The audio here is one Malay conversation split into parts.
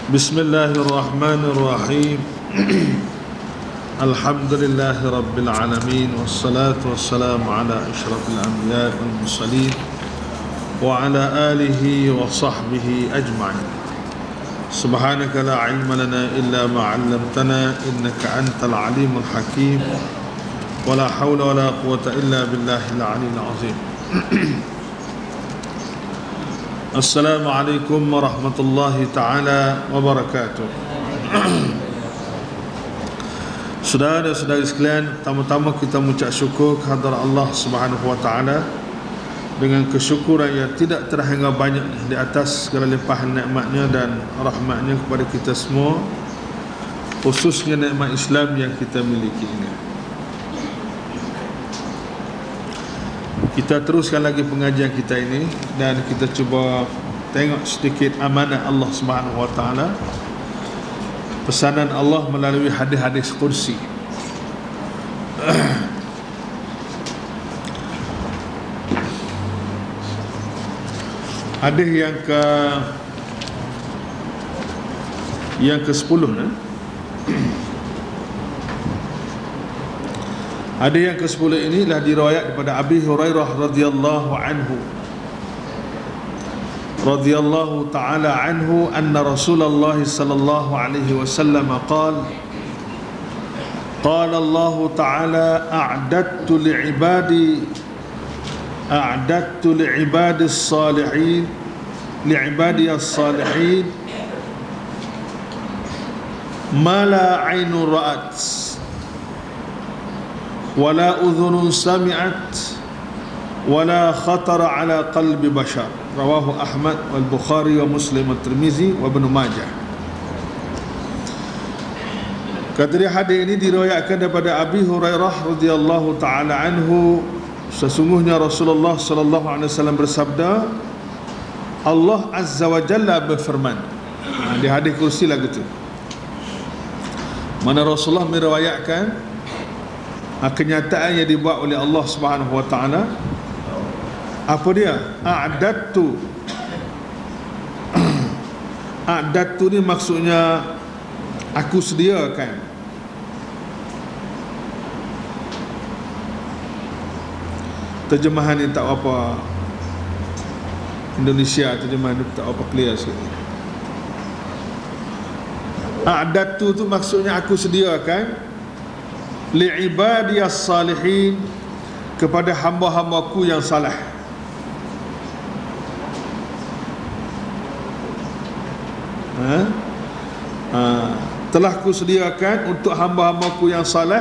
Bismillahirrahmanirrahim. Alhamdulillahi rabbil alamin, wassalatu wassalamu ala asyrafil anbiya wal mursalin wa ala alihi wa sahbihi ajma'in. Subhanaka la ilma lana illa ma 'allamtana innaka antal alimul hakim. Wa la hawla wa la quwwata illa billahil aliyyil azim. Assalamualaikum warahmatullahi ta'ala wabarakatuh. Saudara-saudari sekalian, pertama-tama kita mengucap syukur kehadrat Allah Subhanahu wa taala dengan kesyukuran yang tidak terhingga banyak di atas segala limpahan nikmatnya dan rahmatnya kepada kita semua, khususnya nikmat Islam yang kita miliki ini. Kita teruskan lagi pengajian kita ini dan kita cuba tengok sedikit amanah Allah Subhanahu wa taala, pesanan Allah melalui hadis-hadis kursi. Hadis yang ke-10 Hadis yang ke-10 ini adalah diriwayat daripada Abi Hurairah radhiyallahu ta'ala anhu anna Rasulullah sallallahu alaihi wasallam qala Allah ta'ala a'dadtu li'ibadi as-salihin li'ibadi as-salihin ma la 'ainun ra'at wala udhunun sami'at wala khatara ala qalbi bashar. Rawahu Ahmad wal Bukhari wa Muslim wa Tirmizi wa Ibnu Majah. Kata dia, hadis ini diriwayatkan daripada Abi Hurairah radhiyallahu taala anhu, sesungguhnya Rasulullah sallallahu alaihi wasallam bersabda, Allah azza wa jalla berfirman. Di hadis kursi lagu tu, mana Rasulullah meriwayatkan kenyataan yang dibuat oleh Allah Subhanahu wa taala. Apa dia? A'dadtu ni maksudnya aku sediakan. Terjemahan ni tak apa Indonesia, terjemahan ni tak apa clear sikit. A'dadtu tu maksudnya aku sediakan li'ibadiyas salihin, kepada hamba-hambaku yang saleh. Telah ku sediakan untuk hamba-hambaku yang saleh.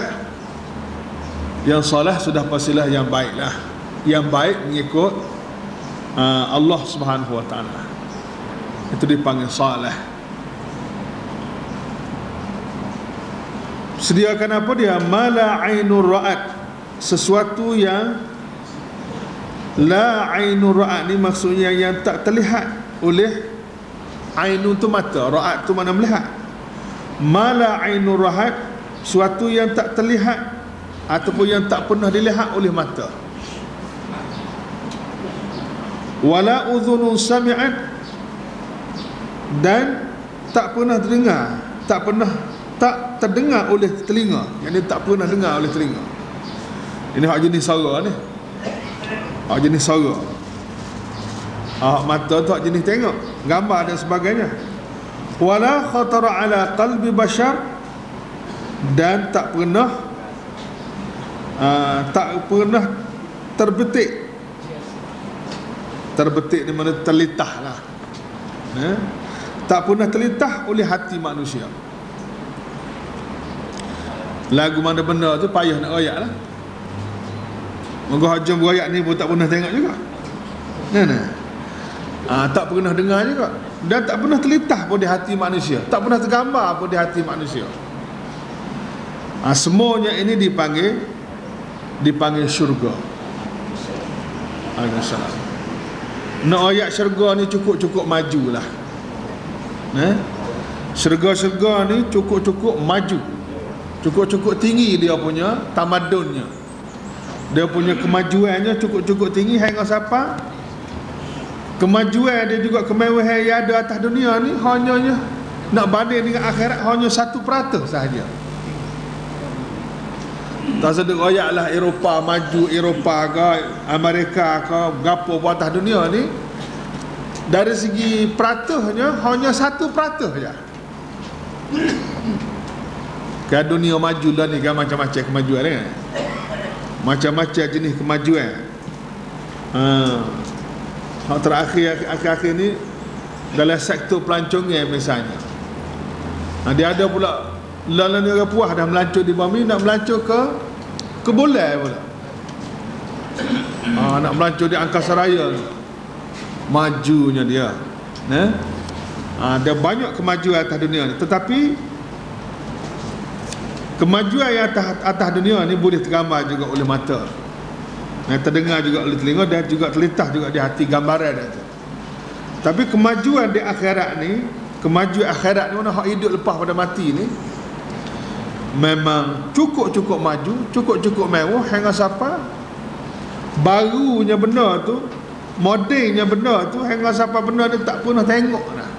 Yang saleh sudah pastilah yang baiklah. Yang baik mengikut Allah Subhanahu wa taala, itu dipanggil saleh. Sediakan apa dia? Mala ainur ra'at, sesuatu yang la ainur ra'at ni maksudnya yang tak terlihat oleh ainun tu mata, ra'at tu mana melihat. Mala ainur ra'at, sesuatu yang tak terlihat ataupun yang tak pernah dilihat oleh mata. Wala udhunun sami'at, dan tak pernah terdengar, tak terdengar oleh telinga. Yang ni tak pernah dengar oleh telinga. Ini hak jenis suara ni, hak jenis suara. Hak mata tu hak jenis tengok, gambar dan sebagainya. Wala khatara ala qalbi bashar, dan tak pernah terbetik di mana terlitah lah, tak pernah terlitah oleh hati manusia. Lagu mana benda tu payah nak royak lah. Moga hajam berayak ni pun tak pernah tengok juga. Tak pernah dengar juga, dan tak pernah terlitah pun di hati manusia, tak pernah tergambar pun di hati manusia. Semuanya ini dipanggil syurga. Waalaikumsalam. Nak royak syurga ni cukup majulah. Syurga ni cukup maju, cukup tinggi dia punya tamadunnya, dia punya kemajuannya cukup tinggi. Hingga siapa kemajuan dia juga kemewahan yang ada atas dunia ni hanya Nak banding dengan akhirat hanya 1% sahaja. Tak sedek royak lah Eropah maju, Eropah ke Amerika ke gapo atas dunia ni, dari segi peratusnya hanya 1% saja. Ke dunia maju dah ni kan macam-macam kemajuan kan. Macam-macam jenis kemajuan. Hak terakhir akhir-akhir ni dalam sektor pelancongan misalnya. Dia ada pula lalu orang puas dah melancur di bumi, nak melancur ke bulan pula. Nak melancur di angkasa raya ni. Majunya dia. Ada banyak kemajuan atas dunia ni. Tetapi kemajuan yang atas dunia ni boleh tergambar juga oleh mata, terdengar juga oleh telinga, dan juga terlintas juga di hati gambaran dia tu. Tapi kemajuan di akhirat ni, kemajuan akhirat ni mana hak hidup lepas pada mati ni, memang cukup-cukup maju, cukup-cukup mewah, hingga siapa barunya benda tu, modelnya benda tu, hingga siapa benda ni tak pernah tengok dah,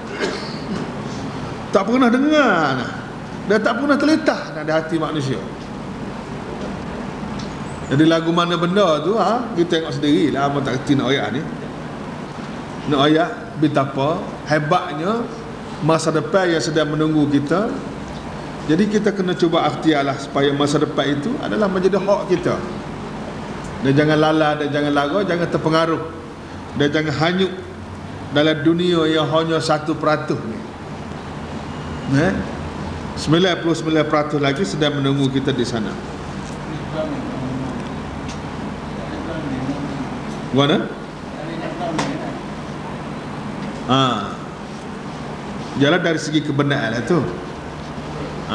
tak pernah dengar dah, dan tak pernah terlintas dah di hati manusia. Jadi lagu mana benda tu, kita tengok sendiri lah. Amat tak kerti nak ayat ni, nak ayat betapa hebatnya masa depan yang sedang menunggu kita. Jadi kita kena cuba ikhtiarlah supaya masa depan itu adalah menjadi hak kita. Dan jangan lala, dan jangan lara, jangan terpengaruh, dan jangan hanyut dalam dunia yang hanya 1% ni. 99% lagi sedang menunggu kita di sana. Mana? Jalan dari segi kebenaran lah tu.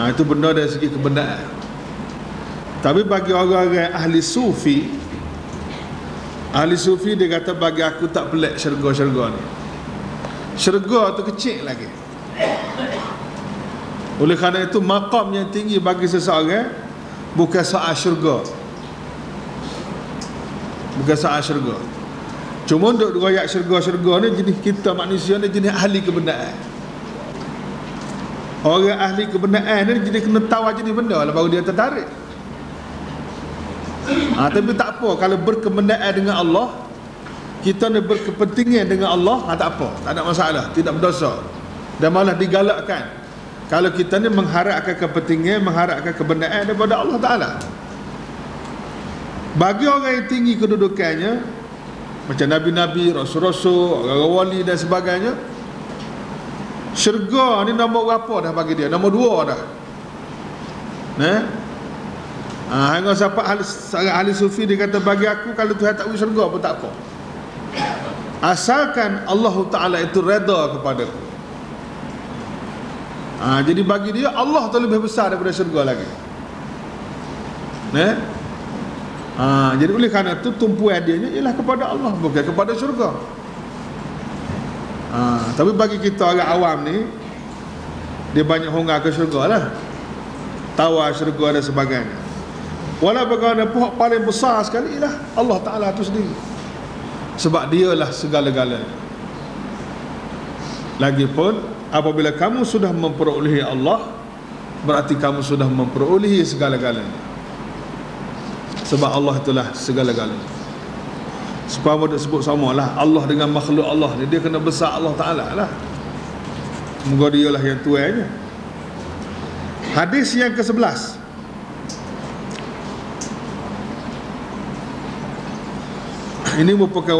Itu benda dari segi kebenaran. Tapi bagi orang-orang ahli sufi dia kata, bagi aku tak pelik syurga-syurga ni. Syurga tu kecil lagi. Oleh kerana itu maqam yang tinggi bagi seseorang bukan soal syurga, bukan soal syurga. Cuma untuk riwayat syurga-syurga ni, jenis kita manusia ni jenis ahli kebenaran. Orang ahli kebenaran ni jadi kena tahu jenis benda lah baru dia tertarik. Tapi tak apa, kalau berkebenaran dengan Allah, kita ni berkepentingan dengan Allah, tak apa, tak ada masalah, tidak berdosa, dan malah digalakkan kalau kita ni mengharapkan kepentingan, mengharapkan kebenaran daripada Allah Ta'ala. Bagi orang yang tinggi kedudukannya, macam Nabi-Nabi, Rasul-Rasul, orang wali dan sebagainya, syurga ni nombor berapa dah bagi dia? Nombor 2 dah. Hingga siapa ahli sufi dia kata, bagi aku kalau Tuhan tak beri syurga pun tak apa, asalkan Allah Ta'ala itu reda kepadaku. Jadi bagi dia Allah tu lebih besar daripada syurga lagi. Jadi oleh kerana itu tumpuan dia ialah kepada Allah, bukan kepada syurga. Tapi bagi kita orang awam ni, dia banyak honggar ke syurga lah, tawar syurga dan sebagainya. Walau bagaimana pihak paling besar sekali ialah Allah Ta'ala itu sendiri, sebab dialah segala-galanya. Lagipun apabila kamu sudah memperolehi Allah, berarti kamu sudah memperolehi segala-galanya, sebab Allah itulah segala-galanya. Supaya dia sebut samalah Allah dengan makhluk Allah ni, dia kena besar Allah Ta'ala lah. Moga dia lah yang tuannya. Hadis yang ke-11, ini merupakan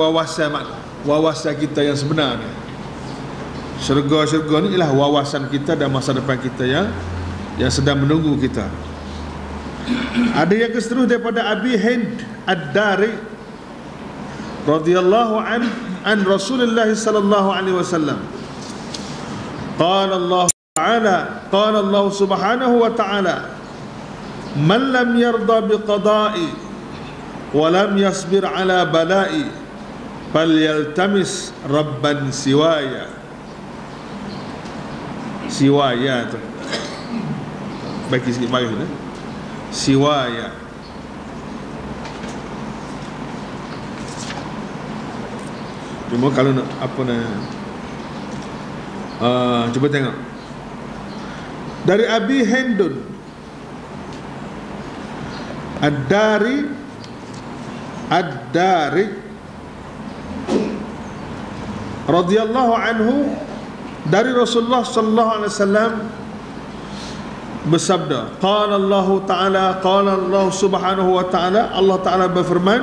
wawasan kita yang sebenarnya. Syurga-syurga ni ialah wawasan kita dan masa depan kita yang sedang menunggu kita. Ada yang keseterus daripada Abi Hind Ad-Dari radhiyallahu an Rasulullah sallallahu alaihi wasallam, qala Allah subhanahu wa ta'ala, man lam yarda biqada'i wa lam yasbir ala bala'i falyaltamis rabban siwaya. Siwaya tu bagi sikit baris ni, siwaya. Cuma kalau nak apa nak cuba tengok dari Abi Hendun Ad-Dari radhiyallahu anhu dari Rasulullah sallallahu alaihi wasallam bersabda, qala Allah taala, qala Allah subhanahu wa taala, Allah taala berfirman,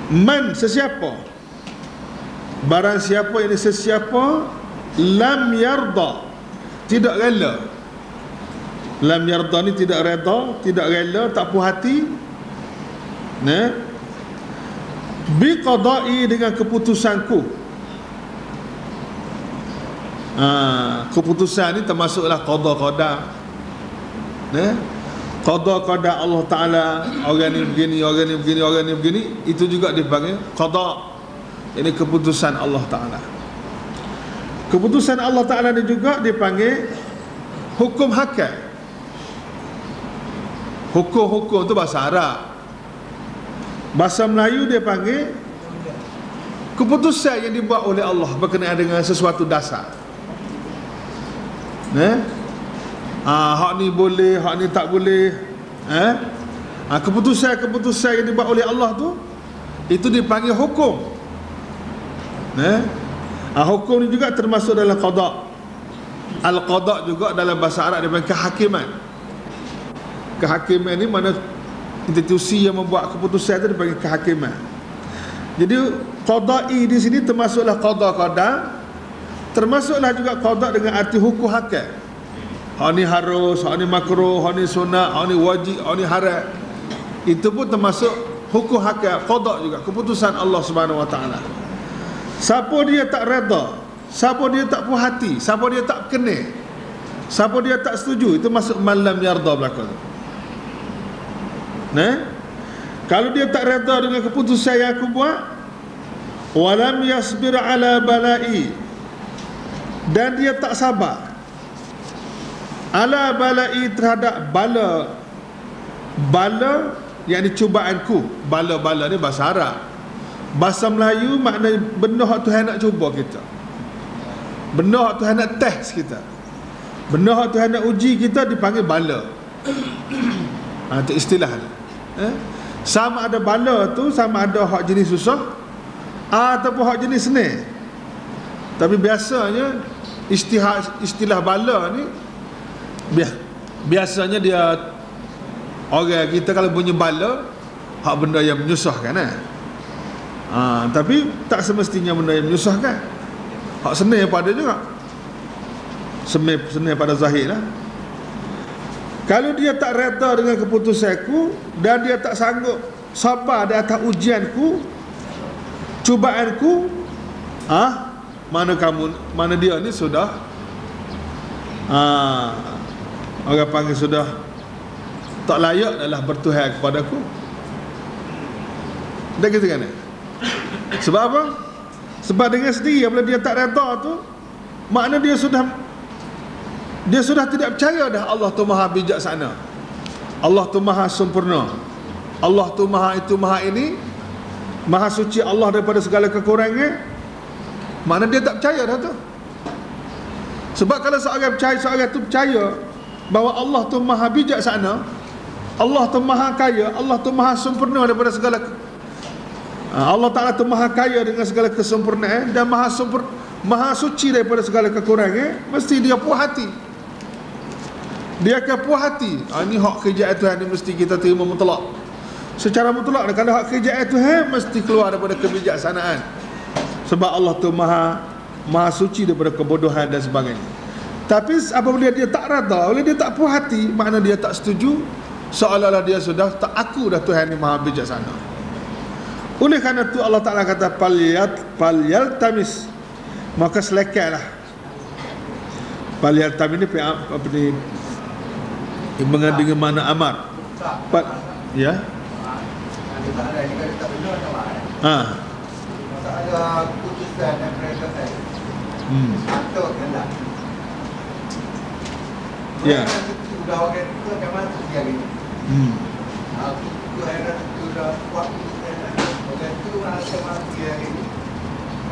man, sesiapa, barang siapa, ini sesiapa, lam yarda, tidak rela. Lam yarda ni tidak reda, tidak rela, tak puas hati, nah, bi qada'i, dengan keputusanku. Keputusan ni termasuklah qada qada, nah, qada qada Allah Taala, orang ni begini, orang ni begini, orang ni begini, itu juga dipanggil qada. Ini keputusan Allah Taala. Keputusan Allah Taala ni juga dipanggil hukum hakam. Hukum-hukum tu bahasa Arab. Bahasa Melayu dia panggil keputusan yang dibuat oleh Allah berkenaan dengan sesuatu dasar. Hak ni boleh, hak ni tak boleh. Keputusan-keputusan yang dibuat oleh Allah tu, itu dipanggil hukum. Hukum ni juga termasuk dalam qada. Al-qada juga dalam bahasa Arab dipanggil kehakiman. Kehakiman ni mana institusi yang membuat keputusan itu dipanggil kehakiman. Jadi qada'i di sini termasuklah qada-qada, termasuklah juga qada dengan arti hukum hakam. Hak ni harus, hak ni makruh, hak ni sunat, hak ni wajib, hak ni haram. Itu pun termasuk hukum hakam, qada juga, keputusan Allah Subhanahu wa taala. Siapa dia tak reda, siapa dia tak puas hati, siapa dia tak kena, siapa dia tak setuju, itu masuk malam yarda belakang. Kalau dia tak reda dengan keputusan yang aku buat, walam yasbir ala balai, dan dia tak sabar ala balai, terhadap bala yang dicubaanku. Bala ni bahasa Arab. Bahasa Melayu makna benda hak Tuhan nak cuba kita, benda hak Tuhan nak test kita, benda hak Tuhan nak uji kita, dipanggil bala. Itu istilah dia. Sama ada bala tu, sama ada hak jenis susah ataupun hak jenis senang. Tapi biasanya istilah bala ni biasanya dia, orang kita kalau punya bala, hak benda yang menyusahkan. Tapi tak semestinya benda yang menyusahkan. Hak senang pada juga, senang pada zahir lah. Kalau dia tak reda dengan keputusanku, dan dia tak sanggup sabar di atas ujianku, cubaanku, mana dia ni sudah, orang panggil sudah tak layak adalah bertuhan kepadaku. Dah gitu kan? Sebab apa? Sebab dengan sendiri apabila dia tak reda tu, makna dia sudah tidak percaya dah Allah tu maha bijaksana, Allah tu maha sempurna, Allah tu maha itu maha ini, maha suci Allah daripada segala kekurangan. Makna dia tak percaya dah tu. Sebab kalau seorang tu percaya bahawa Allah tu maha bijaksana, Allah tu maha kaya, Allah tu maha sempurna daripada segala, Allah Ta'ala tu maha kaya dengan segala kesempurnaan, dan maha suci daripada segala kekurangan, mesti dia puas hati. Dia akan puas hati. Ini hak kerjaan Tuhan ni mesti kita terima mutlak, secara mutlak. Kalau hak kerjaan Tuhan, mesti keluar daripada kebijaksanaan, sebab Allah tu maha suci daripada kebodohan dan sebagainya. Tapi apabila dia tak reda, apabila dia tak puas hati, makna dia tak setuju, seolah-olah dia sudah tak aku dah Tuhan ni maha bijaksana. Oleh kerana tu Allah Ta'ala kata falyaltamis, maka selekailah. Falyaltamis ni apa ni, dengan mana amar. Ya. Ada putusan dan perintah. Atau hendak. Ya. Sudah orang itu akan masuk dia ini. Aku hendak sudah buat putusan. Orang itu akan masuk dia ini.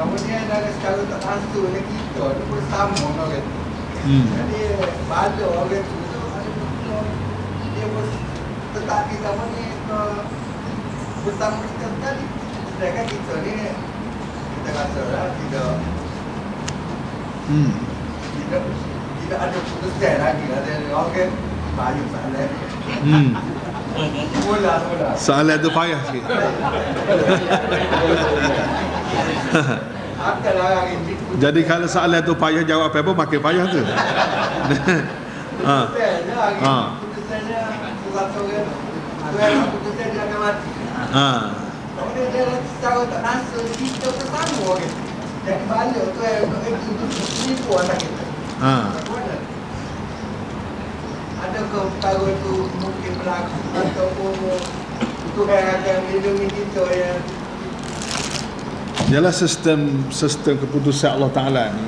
Kemudian ada secara tak langsung kita ni pun sama orang tu. Hmm. Jadi bala orang tu ada betul dia pun tetap kita pun ni bersama kita tadi. Sedangkan kita ni kita rasa lah tidak tidak ada putusan lagi. Ada orang banyak soalan. Mula. Soalan tu payah sikit. Jadi kalau soalan tu payah jawab apa makin payah tu. Putusannya putusan dia akan mati. Kemudian dia secara tak langsung kita bersama orang. Jadi bala tu itu menipu anak kita. Adakah perkara itu mungkin berlaku ataupun Tuhan akan melindungi kita yang Ialah sistem keputusan Allah Ta'ala ni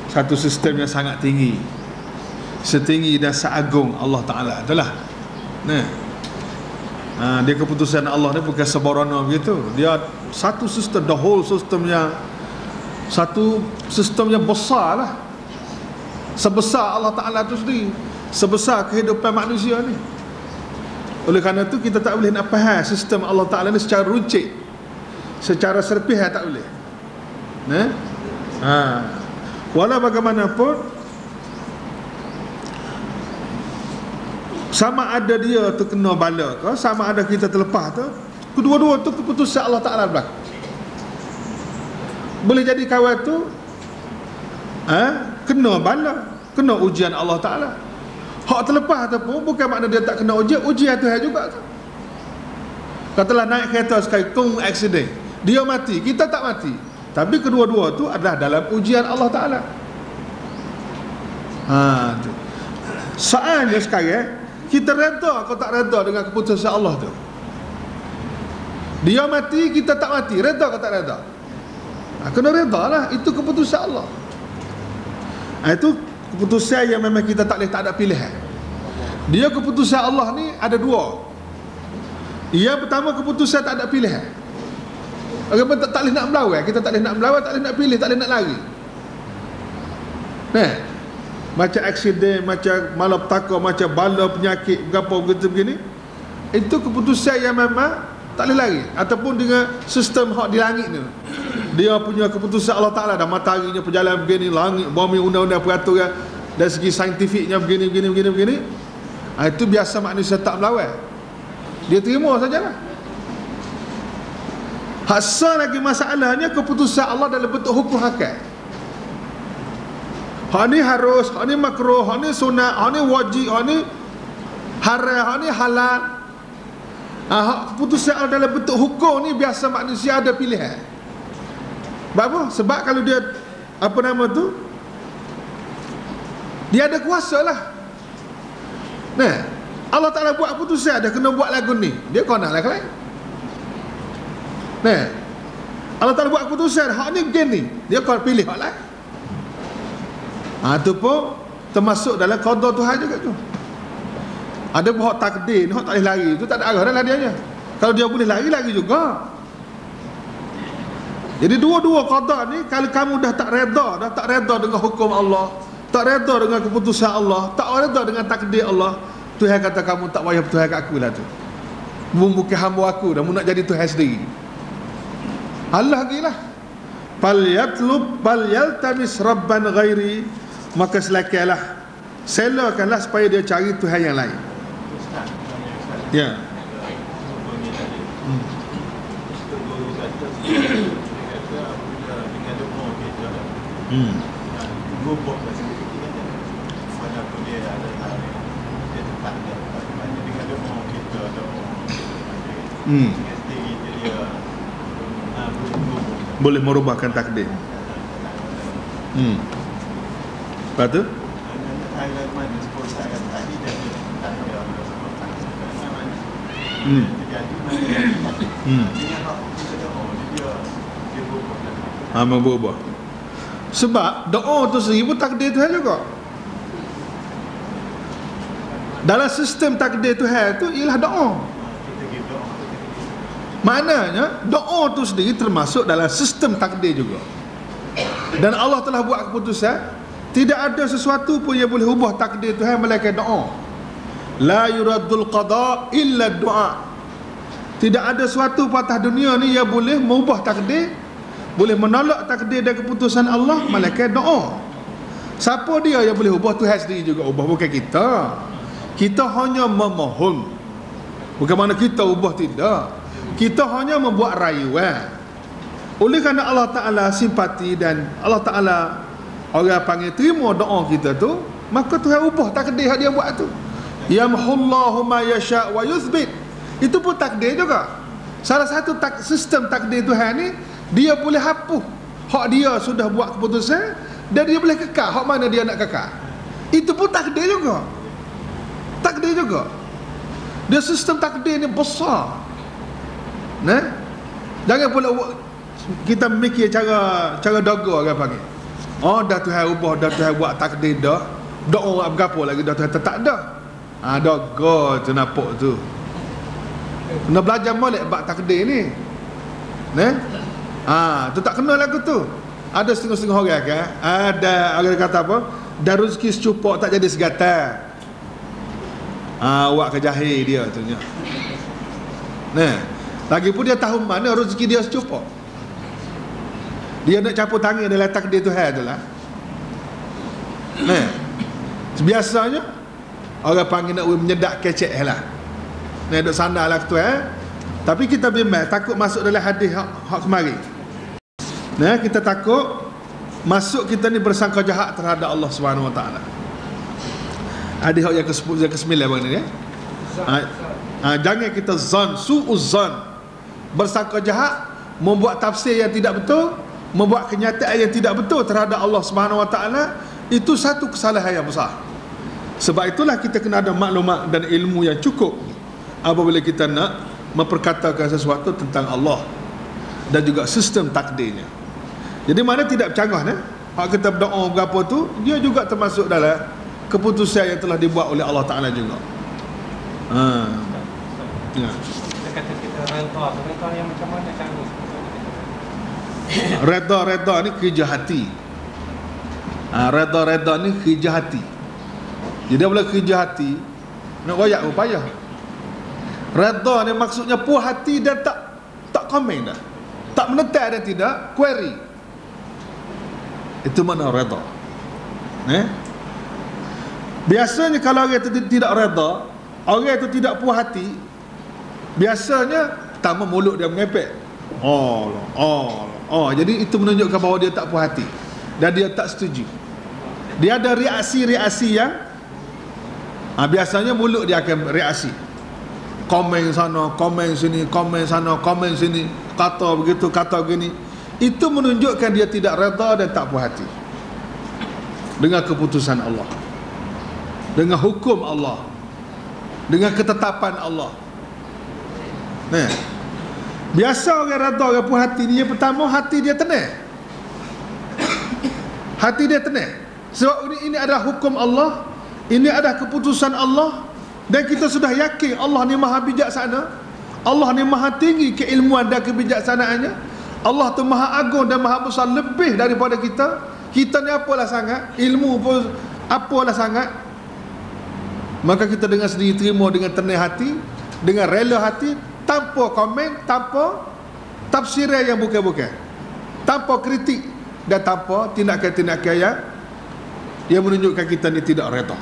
satu sistem yang sangat tinggi, setinggi dan seagung Allah Ta'ala. Itulah dia keputusan Allah ni bukan sebarana begitu. Dia satu sistem, the whole sistemnya, satu sistem yang besar lah, sebesar Allah Ta'ala tu sendiri, sebesar kehidupan manusia ni. Oleh kerana tu kita tak boleh nak faham sistem Allah Ta'ala ni secara runcit, secara serpihan tak boleh. Walau bagaimanapun, sama ada dia tu kena bala ke, sama ada kita terlepas tu, kedua-dua tu keputusan Allah Ta'ala berlaku. Boleh jadi kawan tu kena bala, kena ujian Allah Ta'ala. Hak terlepas tu pun bukan makna dia tak kena ujian Tuhan juga tu. Katalah naik kereta sekali, tung accident, dia mati, kita tak mati, tapi kedua-dua tu adalah dalam ujian Allah Ta'ala. Tu. Soalnya sekarang kita reda atau tak reda dengan keputusan Allah tu? Dia mati, kita tak mati, reda atau tak reda? Kena reda lah, itu keputusan Allah. Itu keputusan yang memang kita tak ada pilihan. Dia keputusan Allah ni ada dua. Yang pertama, keputusan tak ada pilihan. Orang tak boleh nak melawan, kita tak boleh nak melawan, tak boleh nak pilih, tak boleh nak lari. Macam aksiden, macam malapetaka, macam bala penyakit, berapa begitu begini, itu keputusan yang memang tak boleh lari. Ataupun dengan sistem hak di langit ni, dia punya keputusan Allah Ta'ala, dah mataharinya berjalan begini, langit, bumi, undang-undang peraturan, dari segi saintifiknya begini. Itu biasa manusia tak melawan, dia terima sajalah. Hasal lagi masalahnya keputusan Allah dalam bentuk hukum hakam. Hak ni harus, hak ni makruh, hak ni sunat, hak ni wajib, hak ni haram, hak ni halal. Keputusan Allah dalam bentuk hukum ni biasa manusia ada pilihan. Apa? Sebab kalau dia dia ada kuasa lah. Allah Ta'ala buat keputusan, dia kena buat lagu ni, dia kena lah lain. Allah Ta'ala buat keputusan, hak ni begini, dia kena pilih hak lain. Itu pun termasuk dalam qada Tuhan juga tu. Ada hak takdir ni, hak tak boleh lari, tu tak ada arah dalam dianya. Kalau dia boleh lari juga. Jadi dua-dua qada ni, kalau kamu dah tak reda dengan hukum Allah, tak reda dengan keputusan Allah, tak reda dengan takdir Allah, Tuhan kata kamu tak payah bertuhan kat aku lah tu, bukan hamba aku dah, nak jadi Tuhan sendiri. Allah gilah, fal yaltamis rabban ghairi, maka selakailah, selakanlah supaya dia cari Tuhan yang lain. Ya. Boleh merubahkan takdir. Lepas tu berubah. Sebab doa tu sendiri pun takdir Tuhan juga. Dalam sistem takdir Tuhan tu ialah doa. Maknanya doa tu sendiri termasuk dalam sistem takdir juga. Dan Allah telah buat keputusan, tidak ada sesuatu pun yang boleh ubah takdir Tuhan melainkan doa. La yuraddul qada illa doa. Tidak ada sesuatu patah dunia ni yang boleh mengubah takdir, boleh menolak takdir dan keputusan Allah melainkan doa. Siapa dia yang boleh ubah? Tuhan sendiri juga ubah, bukan kita. Kita hanya memohon. Bukan mana kita ubah, tidak. Kita hanya membuat rayuan. Oleh kerana Allah Ta'ala simpati dan Allah Ta'ala orang panggil terima doa kita tu, maka Tuhan ubah takdir yang dia buat tu. Yamhullahu ma yasha' wa yuthbit. Itu pun takdir juga. Salah satu sistem takdir Tuhan ni, dia boleh hapus hak dia sudah buat keputusan, dan dia boleh kekal hak mana dia nak kekal. Itu pun takdir juga. Takdir juga. Dia sistem takdir ni besar. Nah, jangan pula kita mikir cara doga orang panggil. Oh, dah Tuhan ubah, dah Tuhan buat takdir dah. Doa berapa lagi dah Tuhan tak dah. Doga tu nampak tu. Kena belajar molek bab takdir ni. Nah. Tu tak kena lagu tu. Ada setengah-setengah orang kan? Ada orang kata apa? Dah rezeki secupok tak jadi segata. Awak ke jahil dia tu nya. Nah. Lagipun dia tahu mana rezeki dia secupok. Dia nak campur tangan dalam takdir Tuhan tu lah. Nah, biasanya orang panggil nak menyedak kecek lah. Nah, duduk sana lah Tuhan. Tapi kita bimbang, takut masuk dalam hadis hak kemari. Nah, kita takut masuk kita ni bersangka jahat terhadap Allah Subhanahu Wa Taala. Hadis yang ke-9 bang ni ya. Jangan kita zan, su'uzan, bersangka jahat, membuat tafsir yang tidak betul, membuat kenyataan yang tidak betul terhadap Allah Subhanahu Wa Taala. Itu satu kesalahan yang besar. Sebab itulah kita kena ada maklumat dan ilmu yang cukup apabila kita nak memperkatakan sesuatu tentang Allah dan juga sistem takdirnya. Jadi mana tidak bercanggah ni, hak kita berdoa berapa tu, dia juga termasuk dalam keputusan yang telah dibuat oleh Allah Ta'ala juga. Ya. Kita kata kita reda yang macam mana cara? Reda ni kerja hati. Reda ni kerja hati. Jadi bila kerja hati, nak royak pun payah. Reda ni maksudnya puas hati dan tak komen dah. Tak menetak dan tidak query. Itu mana reda. Biasanya kalau orang itu tidak reda, orang itu tidak puas hati, biasanya pertama mulut dia mengepek. Jadi itu menunjukkan bahawa dia tak puas hati dan dia tak setuju. Dia ada reaksi-reaksi yang biasanya mulut dia akan reaksi. Komen sana, komen sini, komen sana, komen sini, kata begitu, kata begini. Itu menunjukkan dia tidak reda dan tak puas hati dengan keputusan Allah, dengan hukum Allah, dengan ketetapan Allah. Biasa orang reda, orang puas hati ni, yang pertama hati dia tenang. Hati dia tenang. Sebab ini adalah hukum Allah, ini adalah keputusan Allah, dan kita sudah yakin Allah ni maha bijaksana, Allah ni maha tinggi keilmuan dan kebijaksanaannya, Allah tu maha agung dan maha besar lebih daripada kita. Kita ni apalah sangat, ilmu pun apalah sangat. Maka kita dengan sendiri terima dengan tenang hati, dengan rela hati, tanpa komen, tanpa tafsiran yang bukan-bukan, tanpa kritik dan tanpa tindakan-tindakan yang menunjukkan kita ni tidak reda.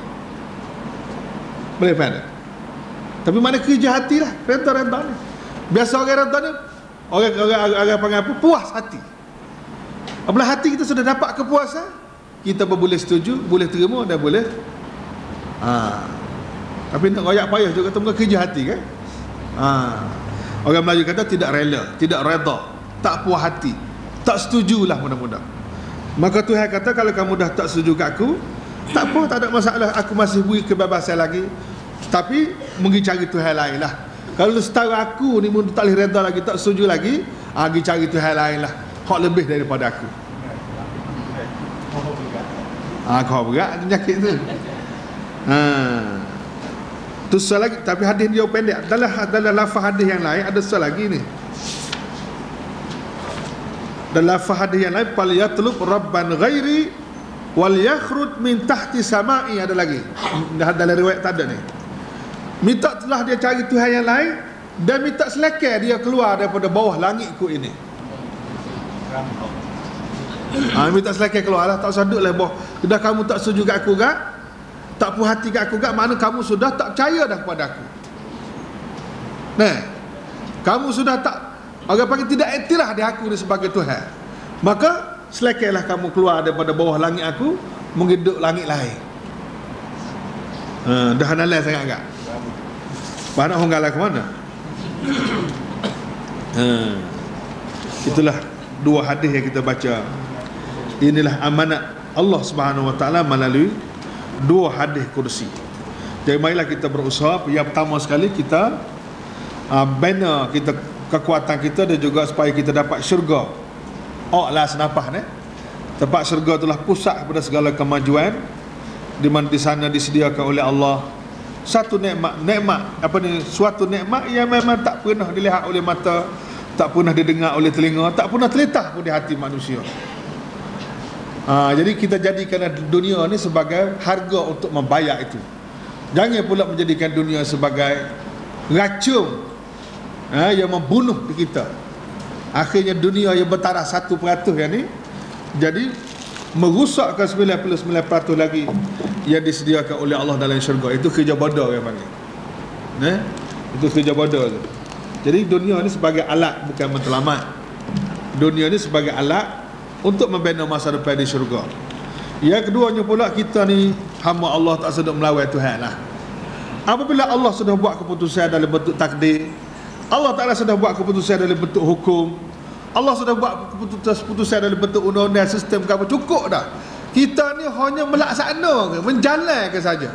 Boleh faham? Tapi mana kerja hati lah, reda ni. Biasa orang reda ni, orang panggil apa? Puas hati. Apabila hati kita sudah dapat kepuasan, kita pun boleh setuju, boleh terima dan boleh tapi nak royak payah juga tu, kerja hati kan. Orang Melayu kata tidak rela, tidak reda, tak puas hati, tak setujulah mudah-mudah. Maka Tuhan kata, kalau kamu dah tak setuju kat aku, tak apa, tak ada masalah, aku masih beri kebebasan lagi, tapi pergi cari Tuhan lain lah. Kalau setara aku ni tak boleh reda lagi, tak setuju lagi, pergi cari Tuhan lain lah, hak lebih daripada aku. Kau berat penyakit tu. Tu soal lagi, tapi hadis dia pendek. Dalam lafaz hadis yang lain ada soal lagi ni. Dan lafaz hadis yang lain, fal yatlub rabban ghairi wal yakhrud min tahti sama'i, ada lagi. Dalam riwayat tak ada ni. Minta telah dia cari Tuhan yang lain dan minta selekeh dia keluar daripada bawah langitku ini. Minta selekeh keluar lah, tak usah duduk lah bawah. Dah kamu tak setuju kat aku gak, tak puas hati kat aku gak, makna kamu sudah tak percaya dah kepada aku. Nah, kamu sudah tak, orang panggil tidak iktiraf di aku ni sebagai Tuhan. Maka selekehlah kamu keluar daripada bawah langit aku, menghidup langit lain. Dah halal sangat agak. Nak honggalah ke mana? Itulah dua hadis yang kita baca. Inilah amanat Allah Subhanahu Wa Taala melalui dua hadis kursi. Jadi marilah kita berusaha. Yang pertama sekali kita bina kita kekuatan kita dan juga supaya kita dapat syurga. Lah senapah ni. Tempat syurga itulah pusat kepada segala kemajuan, di mana di sana disediakan oleh Allah satu nikmat suatu nikmat yang memang tak pernah dilihat oleh mata, tak pernah didengar oleh telinga, tak pernah terlintas pun di hati manusia. Jadi kita jadikan dunia ni sebagai harga untuk membayar itu. Jangan pula menjadikan dunia sebagai racun yang membunuh kita. Akhirnya dunia yang bertaraf 1% yang ni jadi merusakkan 99% lagi yang disediakan oleh Allah dalam syurga. Itu kerja bodoh yang panggil. Itu kerja bodoh tu. Jadi dunia ni sebagai alat, bukan mentelamat. Dunia ni sebagai alat untuk membina masa depan di syurga. Yang keduanya pula, kita ni hamba Allah tak sedang melawan Tuhan lah. Apabila Allah sudah buat keputusan dalam bentuk takdir, Allah Ta'ala sudah buat keputusan dalam bentuk hukum, Allah sudah buat keputusan dalam bentuk undang-undang, sistem ke apa, cukup dah. Kita ni hanya melaksanakan, menjalankan saja.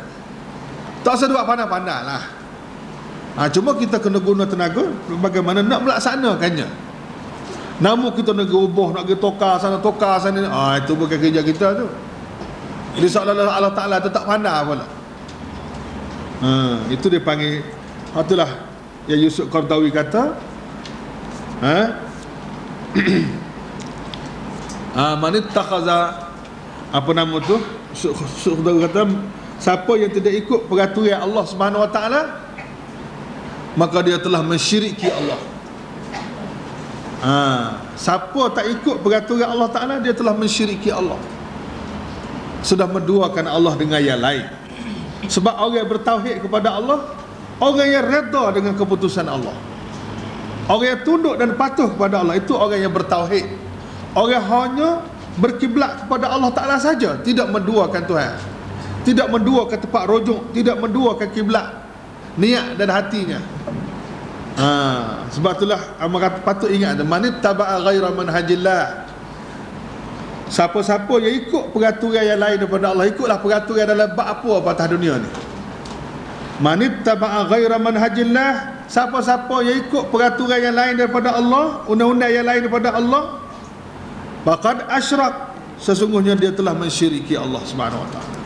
Tak usah buat pandai-pandai lah. Cuma kita kena guna tenaga bagaimana nak melaksanakannya. Namun kita nak ubah, nak pergi tokar sana, itu bukan kerja kita tu. Jadi seolah-olah Allah Ta'ala tu tak pandai pula. Itu dia panggil, itulah yang Yusuf Qardawi kata, man ittakhaza, apa nama tu, Yusuf Qardawi kata, siapa yang tidak ikut peraturan Allah Subhanahu Wa Taala, maka dia telah mensyiriki Allah. Siapa tak ikut peraturan Allah Ta'ala, dia telah mensyiriki Allah, sudah menduakan Allah dengan yang lain. Sebab orang yang bertauhid kepada Allah, orang yang redha dengan keputusan Allah, orang yang tunduk dan patuh kepada Allah, itu orang yang bertauhid. Orang hanya berkiblat kepada Allah Ta'ala saja, tidak menduakan Tuhan, tidak menduakan tempat rujuk, tidak menduakan kiblat, niat dan hatinya. Sebab itulah patut ingat, man ittaba'a ghaira manhajillah, siapa-siapa yang ikut peraturan yang lain daripada Allah, ikutlah peraturan dalam bab apa atas dunia ni. Man ittaba'a ghaira manhajillah, siapa-siapa yang ikut peraturan yang lain daripada Allah, undang-undang yang lain daripada Allah, faqad asyrak, sesungguhnya dia telah mensyiriki Allah Subhanahu Wa Taala.